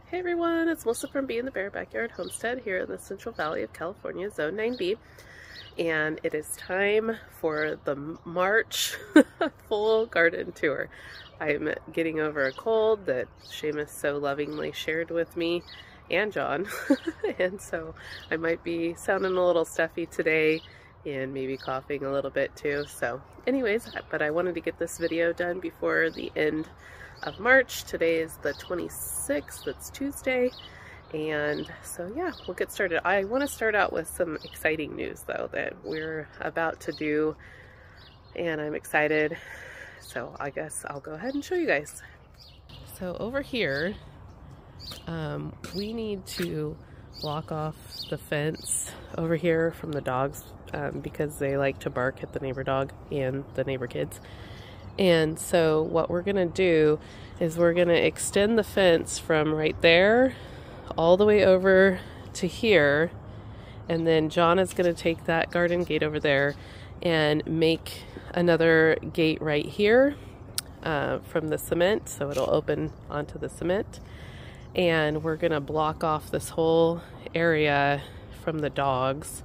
Hey everyone, it's Melissa from Bee in the Bear Backyard Homestead here in the Central Valley of California, Zone 9B. And it is time for the March full garden tour. I'm getting over a cold that Seamus so lovingly shared with me and John. And so I might be sounding a little stuffy today and maybe coughing a little bit too. So anyways, but I wanted to get this video done before the end of March. Today is the 26th, it's Tuesday, and so yeah, we'll get started. I want to start out with some exciting news though that we're about to do, and I'm excited, so I guess I'll go ahead and show you guys. So over here, we need to block off the fence over here from the dogs because they like to bark at the neighbor dog and the neighbor kids. And so what we're gonna do is we're gonna extend the fence from right there all the way over to here, and then John is gonna take that garden gate over there and make another gate right here from the cement, so it'll open onto the cement, and we're gonna block off this whole area from the dogs,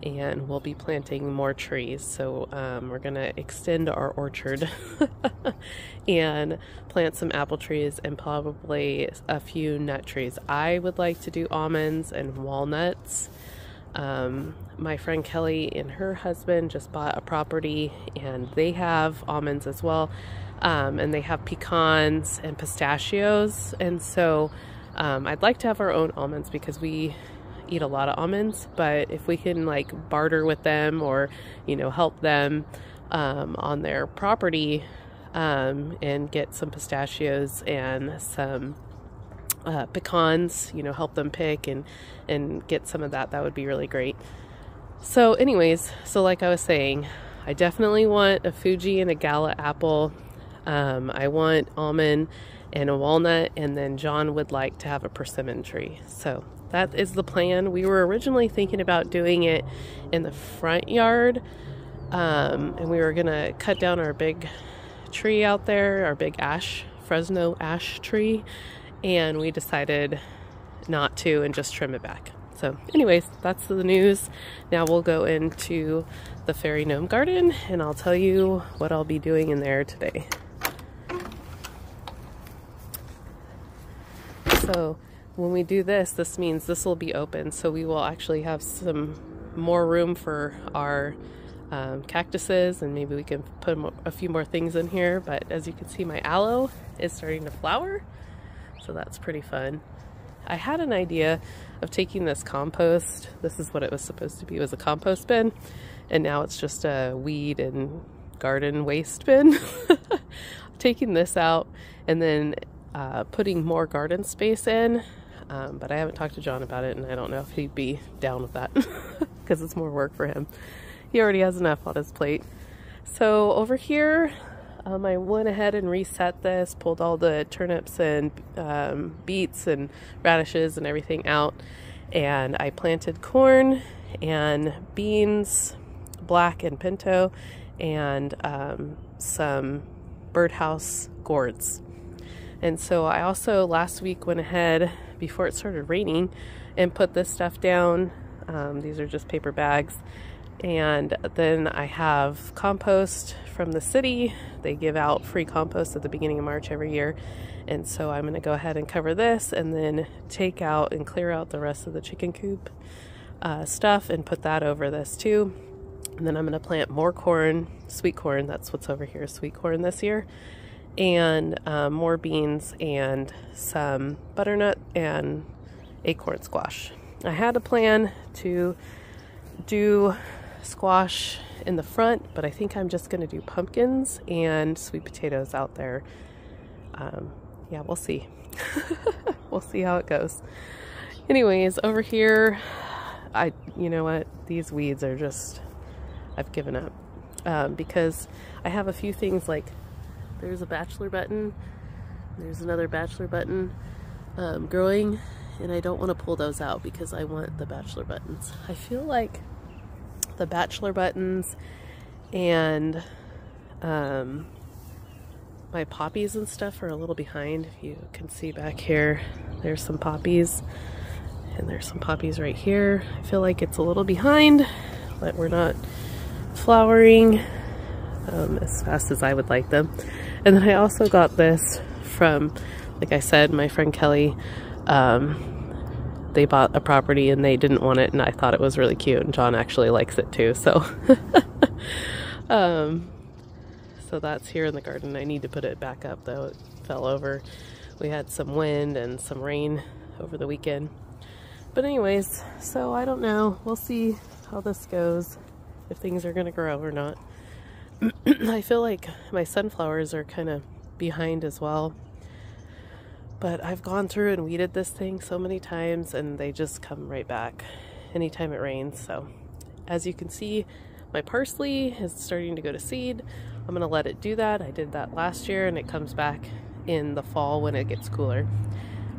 and we'll be planting more trees. So we're gonna extend our orchard and plant some apple trees and probably a few nut trees. I would like to do almonds and walnuts. My friend Kelly and her husband just bought a property and they have almonds as well, and they have pecans and pistachios, and so I'd like to have our own almonds because we eat a lot of almonds, but if we can like barter with them or, you know, help them on their property and get some pistachios and some pecans, you know, help them pick and get some of that, that would be really great. So anyways, so like I was saying, I definitely want a Fuji and a Gala apple. I want almond and a walnut, and then John would like to have a persimmon tree. So that is the plan. We were originally thinking about doing it in the front yard, and we were gonna cut down our big tree out there, our big Fresno ash tree, and we decided not to and just trim it back. So anyways, that's the news. Now we'll go into the fairy gnome garden and I'll tell you what I'll be doing in there today. So when we do this, this means this will be open, so we will actually have some more room for our cactuses, and maybe we can put a few more things in here. But as you can see, my aloe is starting to flower, so that's pretty fun. I had an idea of taking this compost, this is what it was supposed to be, it was a compost bin, and now it's just a weed and garden waste bin. Taking this out and then putting more garden space in, but I haven't talked to John about it, and I don't know if he'd be down with that because it's more work for him. He already has enough on his plate. So over here, I went ahead and reset this, pulled all the turnips and beets and radishes and everything out, and I planted corn and beans, black and pinto, and some birdhouse gourds. And so I also last week went ahead before it started raining and put this stuff down. These are just paper bags. And then I have compost from the city. They give out free compost at the beginning of March every year. And so I'm gonna go ahead and cover this and then take out and clear out the rest of the chicken coop stuff and put that over this too. And then I'm gonna plant more corn, sweet corn, that's what's over here, sweet corn this year. And more beans and some butternut and acorn squash. I had a plan to do squash in the front, but I think I'm just going to do pumpkins and sweet potatoes out there. Yeah, we'll see. We'll see how it goes. Anyways, over here, you know what? These weeds are just, I've given up because I have a few things like there's a bachelor button, there's another bachelor button growing, and I don't want to pull those out because I want the bachelor buttons. I feel like the bachelor buttons and my poppies and stuff are a little behind. If you can see back here, there's some poppies, and there's some poppies right here. I feel like it's a little behind, but we're not flowering as fast as I would like them. And then I also got this from, like I said, my friend Kelly. They bought a property and they didn't want it, and I thought it was really cute, and John actually likes it too, so so that's here in the garden. I need to put it back up though. It fell over. We had some wind and some rain over the weekend. But anyways, so I don't know. We'll see how this goes, if things are gonna grow or not. I feel like my sunflowers are kind of behind as well. But I've gone through and weeded this thing so many times, and they just come right back anytime it rains. So as you can see, my parsley is starting to go to seed. I'm gonna let it do that. I did that last year, and it comes back in the fall when it gets cooler.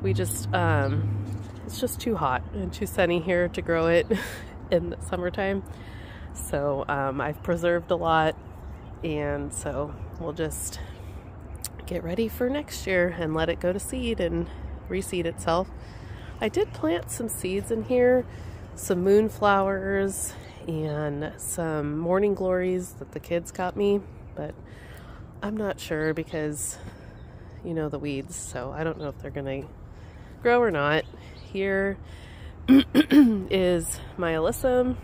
We just, it's just too hot and too sunny here to grow it in the summertime. So I've preserved a lot, and so we'll just get ready for next year and let it go to seed and reseed itself. I did plant some seeds in here, some moonflowers and some morning glories that the kids got me, but I'm not sure because, you know, the weeds, so I don't know if they're gonna grow or not. Here is my alyssum,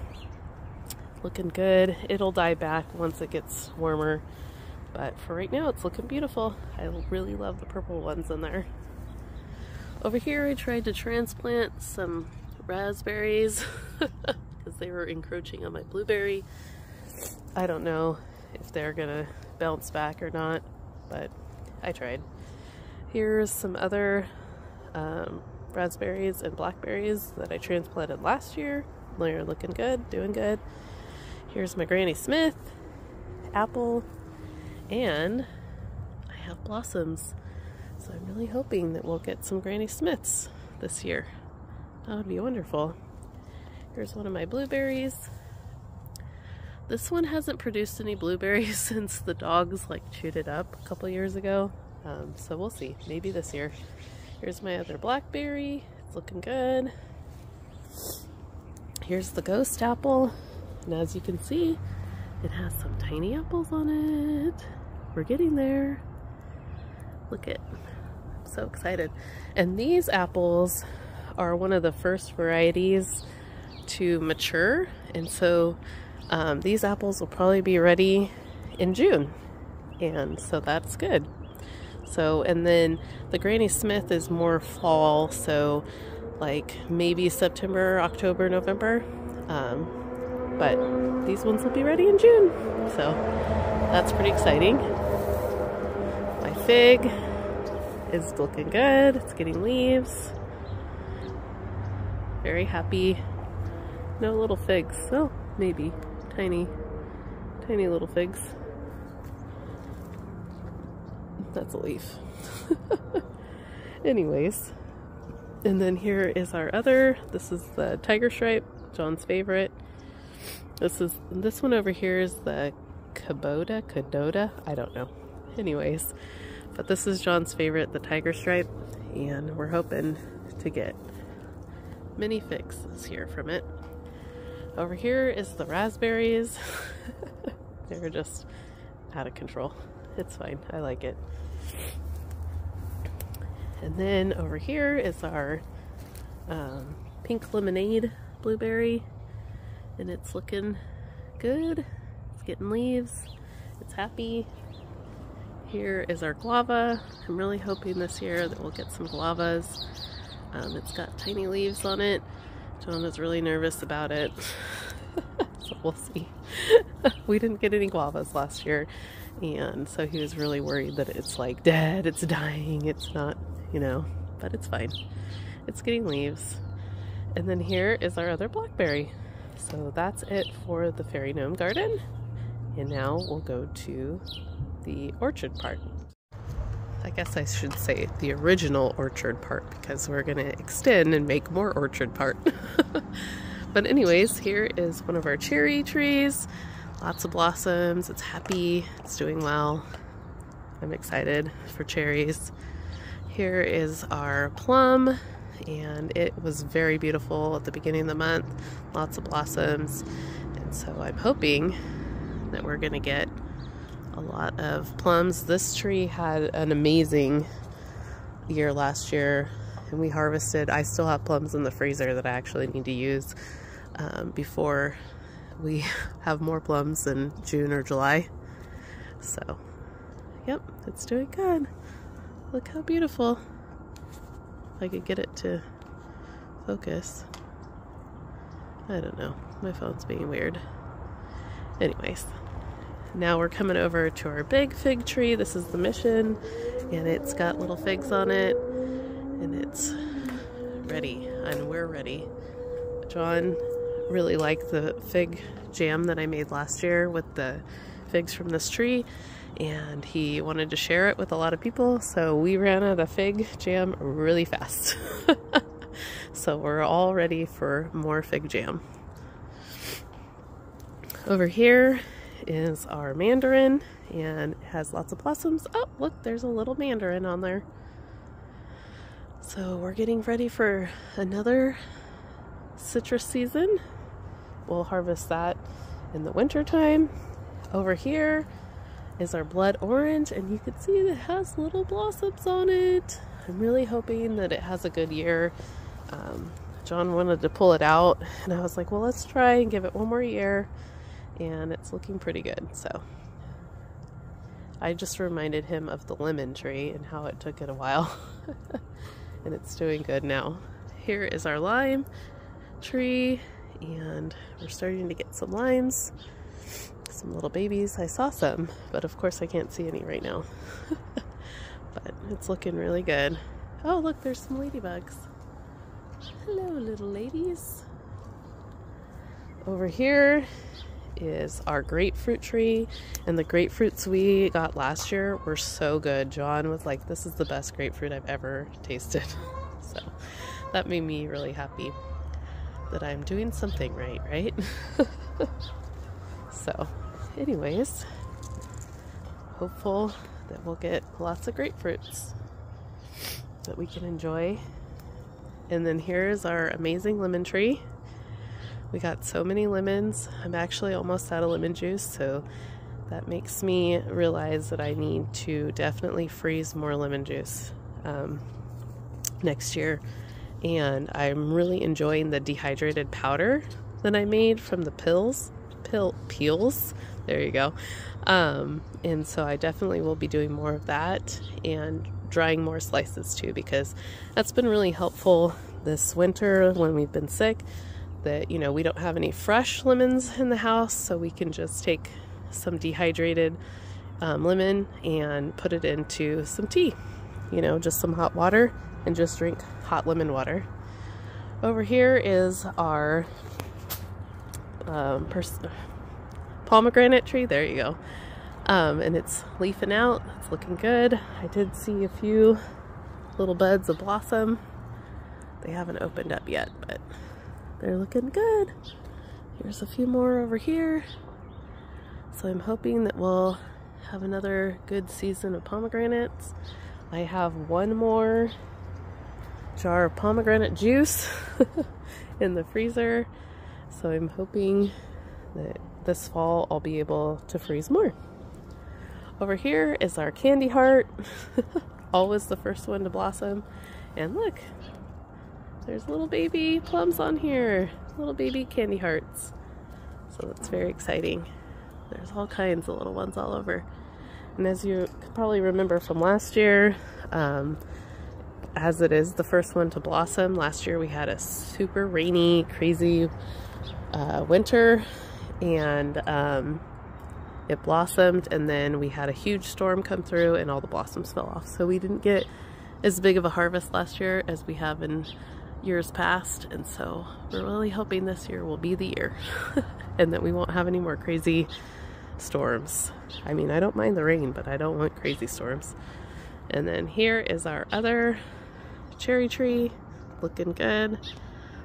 looking good. It'll die back once it gets warmer, but for right now it's looking beautiful. I really love the purple ones in there. Over here I tried to transplant some raspberries because they were encroaching on my blueberry. I don't know if they're gonna bounce back or not, but I tried. Here's some other raspberries and blackberries that I transplanted last year. They're looking good, doing good. Here's my Granny Smith apple, and I have blossoms, so I'm really hoping that we'll get some Granny Smiths this year. That would be wonderful. Here's one of my blueberries. This one hasn't produced any blueberries since the dogs like chewed it up a couple years ago, so we'll see, maybe this year. Here's my other blackberry, it's looking good. Here's the ghost apple, and as you can see, it has some tiny apples on it. We're getting there. Look it, I'm so excited. And these apples are one of the first varieties to mature, and so these apples will probably be ready in June, and so that's good. So, and then the Granny Smith is more fall, so like maybe September, October, November, but these ones will be ready in June, so that's pretty exciting. My fig is looking good. It's getting leaves. Very happy. No little figs. Oh, maybe tiny little figs. That's a leaf. Anyways, and then here is our other. This is the tiger stripe, John's favorite. This one over here is the Cadota. I don't know. Anyways, but this is John's favorite, the tiger stripe, and we're hoping to get many figs this year from it. Over here is the raspberries. They're just out of control. It's fine. I like it. And then over here is our pink lemonade blueberry, and it's looking good. It's getting leaves. It's happy. Here is our guava. I'm really hoping this year that we'll get some guavas. It's got tiny leaves on it. John is really nervous about it. So we'll see. We didn't get any guavas last year, and so he was really worried that it's like dead, it's dying, it's not, you know, but it's fine. It's getting leaves. And then here is our other blackberry. So that's it for the fairy gnome garden. And now we'll go to the orchard part. I guess I should say the original orchard part, because we're gonna extend and make more orchard part. But anyways, here is one of our cherry trees. Lots of blossoms. It's happy. It's doing well. I'm excited for cherries. Here is our plum, and it was very beautiful at the beginning of the month. Lots of blossoms, and so I'm hoping that we're gonna get a lot of plums. This tree had an amazing year last year, and we harvested. I still have plums in the freezer that I actually need to use before we have more plums in June or July. So, yep, it's doing good. Look how beautiful. If I could get it to focus. I don't know. My phone's being weird. Anyways, now we're coming over to our big fig tree. This is the Mission, and it's got little figs on it, and it's ready, and we're ready. John really liked the fig jam that I made last year with the figs from this tree, and he wanted to share it with a lot of people, so we ran out of fig jam really fast. So we're all ready for more fig jam. Over here is our mandarin, and it has lots of blossoms. Oh, look, there's a little mandarin on there. So we're getting ready for another citrus season. We'll harvest that in the winter time. Over here is our blood orange, and you can see that it has little blossoms on it. I'm really hoping that it has a good year. John wanted to pull it out, and I was like, well, let's try and give it one more year, and it's looking pretty good. So I just reminded him of the lemon tree and how it took it a while. And it's doing good now. Here is our lime tree, and we're starting to get some limes, some little babies. I saw some, but of course I can't see any right now. But it's looking really good. Oh, look, there's some ladybugs. Hello, little ladies. Over here is our grapefruit tree, and the grapefruits we got last year were so good. John was like, this is the best grapefruit I've ever tasted. So that made me really happy that I'm doing something right? So anyways, hopeful that we'll get lots of grapefruits that we can enjoy. And then here's our amazing lemon tree. We got so many lemons. I'm actually almost out of lemon juice, so that makes me realize that I need to definitely freeze more lemon juice next year. And I'm really enjoying the dehydrated powder that I made from the peels. There you go. And so I definitely will be doing more of that and drying more slices too, because that's been really helpful this winter when we've been sick. That, you know, we don't have any fresh lemons in the house, so we can just take some dehydrated lemon and put it into some tea, you know, just some hot water, and just drink hot lemon water. Over here is our pomegranate tree. There you go. And it's leafing out. It's looking good. I did see a few little buds of blossom. They haven't opened up yet, but they're looking good. Here's a few more over here. So I'm hoping that we'll have another good season of pomegranates. I have one more jar of pomegranate juice in the freezer. So I'm hoping that this fall I'll be able to freeze more. Over here is our candy heart. Always the first one to blossom. And look, there's little baby plums on here. Little baby candy hearts. So that's very exciting. There's all kinds of little ones all over. And as you could probably remember from last year, as it is the first one to blossom, last year we had a super rainy, crazy winter, and it blossomed, and then we had a huge storm come through and all the blossoms fell off. So we didn't get as big of a harvest last year as we have in years past, and so we're really hoping this year will be the year and that we won't have any more crazy storms. I mean, I don't mind the rain, but I don't want crazy storms. And then here is our other cherry tree, looking good.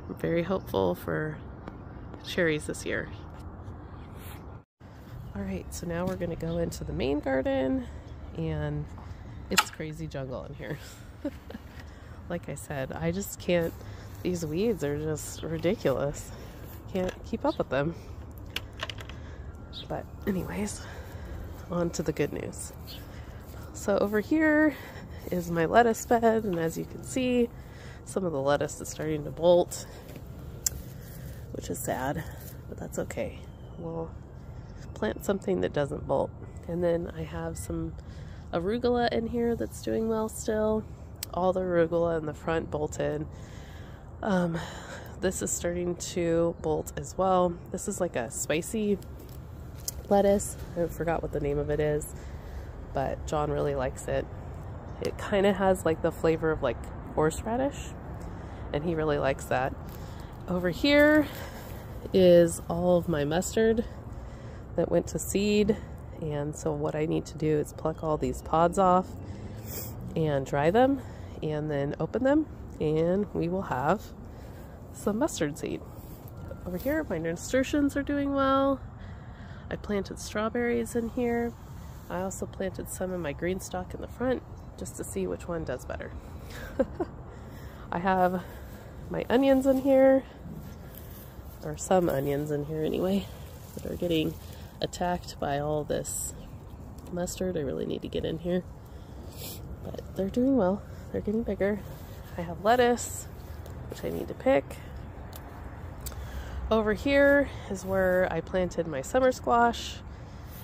I'm very hopeful for cherries this year. All right, so now we're going to go into the main garden, and it's crazy jungle in here. Like I said, I just can't, these weeds are just ridiculous. Can't keep up with them. But anyways, on to the good news. So over here is my lettuce bed, and as you can see, some of the lettuce is starting to bolt, which is sad, but that's okay. We'll plant something that doesn't bolt. And then I have some arugula in here that's doing well still. All the arugula in the front bolted. This is starting to bolt as well. This is like a spicy lettuce. I forgot what the name of it is, but John really likes it. It kind of has like the flavor of like horseradish, and he really likes that. Over here is all of my mustard that went to seed, and so what I need to do is pluck all these pods off and dry them and then open them, and we will have some mustard seed. Over here, my nasturtiums are doing well. I planted strawberries in here. I also planted some of my green stalk in the front just to see which one does better. I have my onions in here, or some onions in here anyway, that are getting attacked by all this mustard. I really need to get in here, but they're doing well. They're getting bigger. I have lettuce, which I need to pick. Over here is where I planted my summer squash.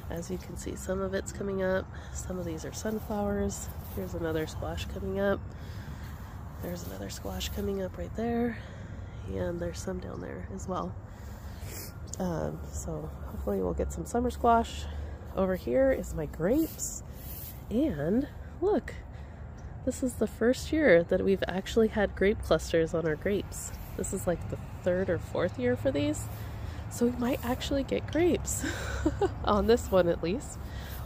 As you can see, some of it's coming up. Some of these are sunflowers. Here's another squash coming up. There's another squash coming up right there. And there's some down there as well. So hopefully we'll get some summer squash. Over here is my grapes. And look, this is the first year that we've actually had grape clusters on our grapes. This is like the 3rd or 4th year for these. So we might actually get grapes on this one at least.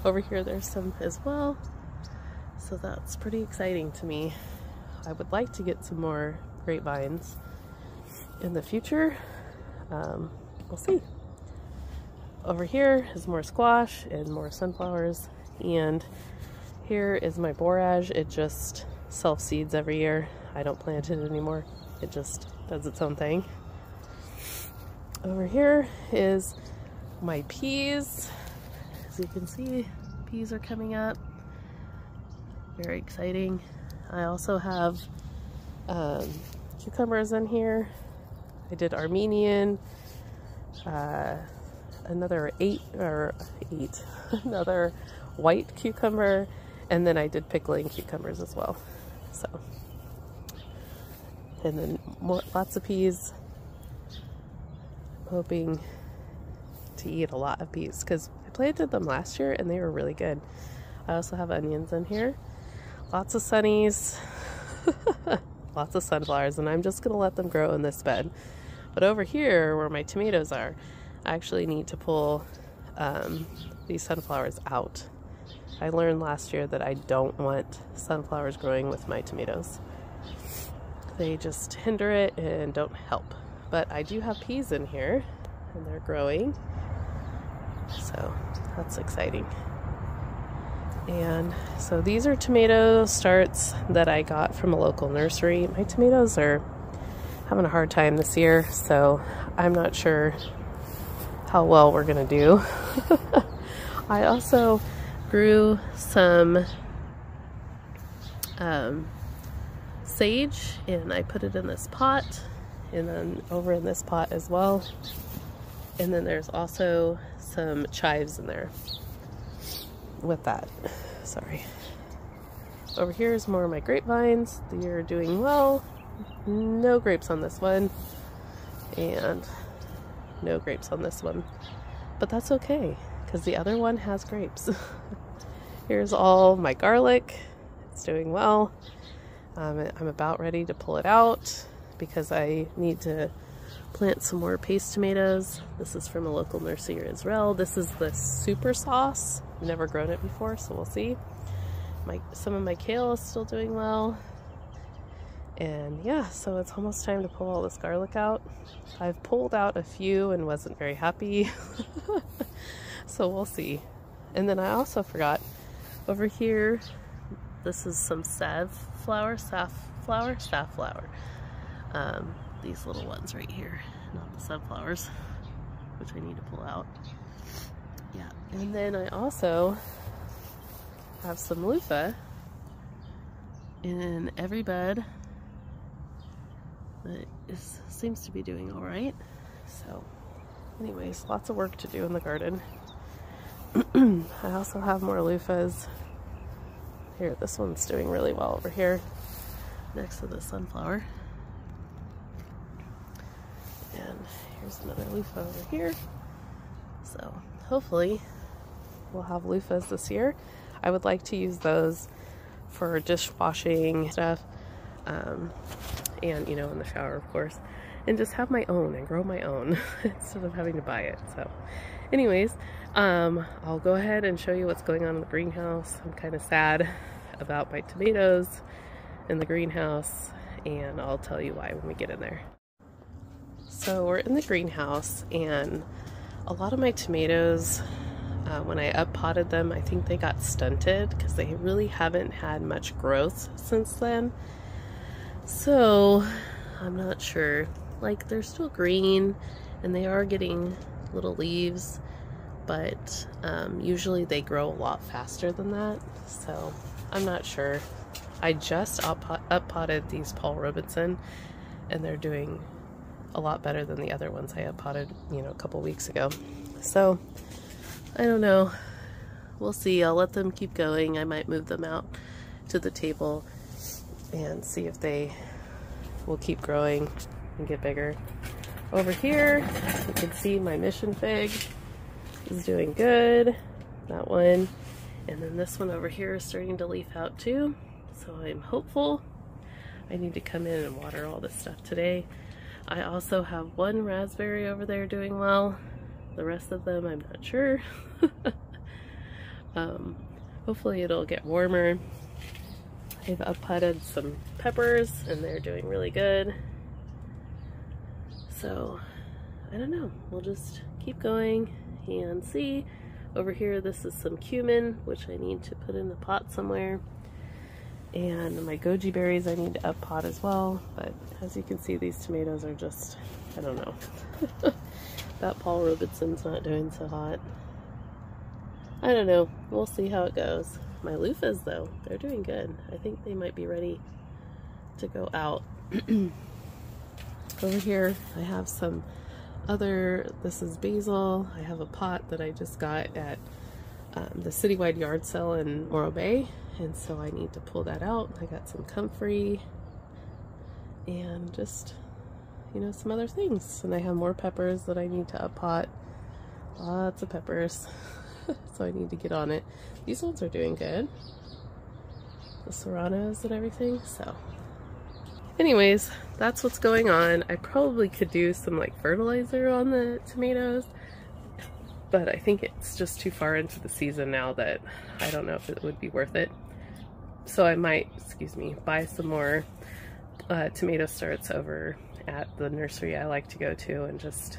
Over here there's some as well. So that's pretty exciting to me. I would like to get some more grapevines in the future. We'll see. Over here is more squash and more sunflowers. And here is my borage. It just self-seeds every year. I don't plant it anymore. It just does its own thing. Over here is my peas. As you can see, peas are coming up. Very exciting. I also have cucumbers in here. I did Armenian, another another white cucumber, and then I did pickling cucumbers as well. So, and then lots of peas. Hoping to eat a lot of peas because I planted them last year and they were really good. I also have onions in here, lots of sunnies, lots of sunflowers, and I'm just gonna let them grow in this bed. But over here where my tomatoes are, I actually need to pull these sunflowers out. I learned last year that I don't want sunflowers growing with my tomatoes. They just hinder it and don't help. But I do have peas in here, and they're growing, so that's exciting. And so these are tomato starts that I got from a local nursery. My tomatoes are having a hard time this year, so I'm not sure how well we're gonna do. I also grew some sage, and I put it in this pot. And then over in this pot as well. And then there's also some chives in there with that. Sorry. Over here is more of my grapevines. They're doing well. No grapes on this one. And no grapes on this one. But that's okay, because the other one has grapes. Here's all my garlic. It's doing well. I'm about ready to pull it out, because I need to plant some more paste tomatoes. This is from a local nursery in Israel. This is the super sauce. I've never grown it before, so we'll see. Some of my kale is still doing well. And yeah, so it's almost time to pull all this garlic out. I've pulled out a few and wasn't very happy. So we'll see. And then I also forgot, Over here, this is some safflower. These little ones right here, not the sunflowers, which I need to pull out. Yeah, and then I also have some loofah in every bed that seems to be doing all right. So anyways, lots of work to do in the garden. I also have more loofahs. Here, this one's doing really well over here next to the sunflower. And here's another loofah over here. So hopefully we'll have loofahs this year. I would like to use those for dishwashing stuff, and you know, in the shower of course, and just have my own and grow my own instead of having to buy it. So anyways, I'll go ahead and show you what's going on in the greenhouse. I'm kind of sad about my tomatoes in the greenhouse, and I'll tell you why when we get in there. So we're in the greenhouse, and a lot of my tomatoes, when I up-potted them, I think they got stunted because they really haven't had much growth since then. So I'm not sure. Like, they're still green and they are getting little leaves, but usually they grow a lot faster than that. So I'm not sure. I just up-potted these Paul Robeson, and they're doing a lot better than the other ones I up-potted, you know, a couple weeks ago. So I don't know. We'll see. I'll let them keep going. I might move them out to the table and see if they will keep growing and get bigger. Over here, you can see my mission fig is doing good. That one. And then this one over here is starting to leaf out too. So I'm hopeful. I need to come in and water all this stuff today. I also have one raspberry over there doing well. The rest of them, I'm not sure. Hopefully it'll get warmer. I've up-potted some peppers and they're doing really good. So, I don't know. We'll just keep going and see. Over here, this is some cumin, which I need to put in the pot somewhere. And my goji berries I need to up-pot as well. But as you can see, these tomatoes are just, I don't know. That Paul Robeson's not doing so hot. I don't know. We'll see how it goes. My loofahs, though, they're doing good. I think they might be ready to go out. Over here, I have some other, this is basil. I have a pot that I just got at the citywide yard sale in Morro Bay, and so I need to pull that out. I got some comfrey and just, you know, some other things. And I have more peppers that I need to up-pot. Lots of peppers. So I need to get on it. These ones are doing good. The serranos and everything. So anyways, that's what's going on. I probably could do some like fertilizer on the tomatoes, but I think it's just too far into the season now that I don't know if it would be worth it. So I might, buy some more tomato starts over at the nursery I like to go to and just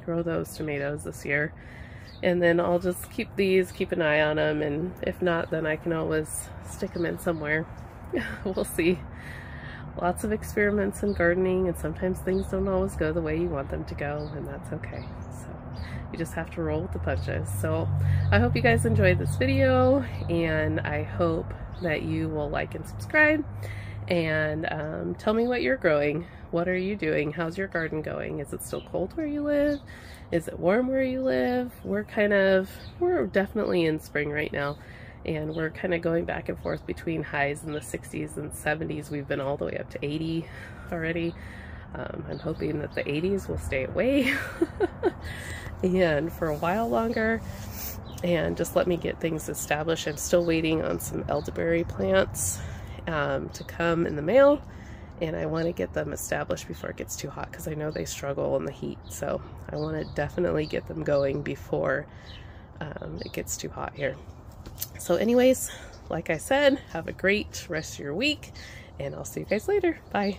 grow those tomatoes this year. And then I'll just keep an eye on them, and if not, then I can always stick them in somewhere. We'll see. Lots of experiments in gardening, and sometimes things don't always go the way you want them to go, and that's okay. So you just have to roll with the punches. So I hope you guys enjoyed this video, and I hope that you will like and subscribe, and tell me what you're growing. What are you doing? How's your garden going? Is it still cold where you live? Is it warm where you live? We're definitely in spring right now, and we're kind of going back and forth between highs in the 60s and 70s. We've been all the way up to 80 already. I'm hoping that the 80s will stay away and for a while longer, and just let me get things established. I'm still waiting on some elderberry plants to come in the mail, and I want to get them established before it gets too hot, because I know they struggle in the heat. So I want to definitely get them going before it gets too hot here. So anyways, like I said, have a great rest of your week, and I'll see you guys later. Bye.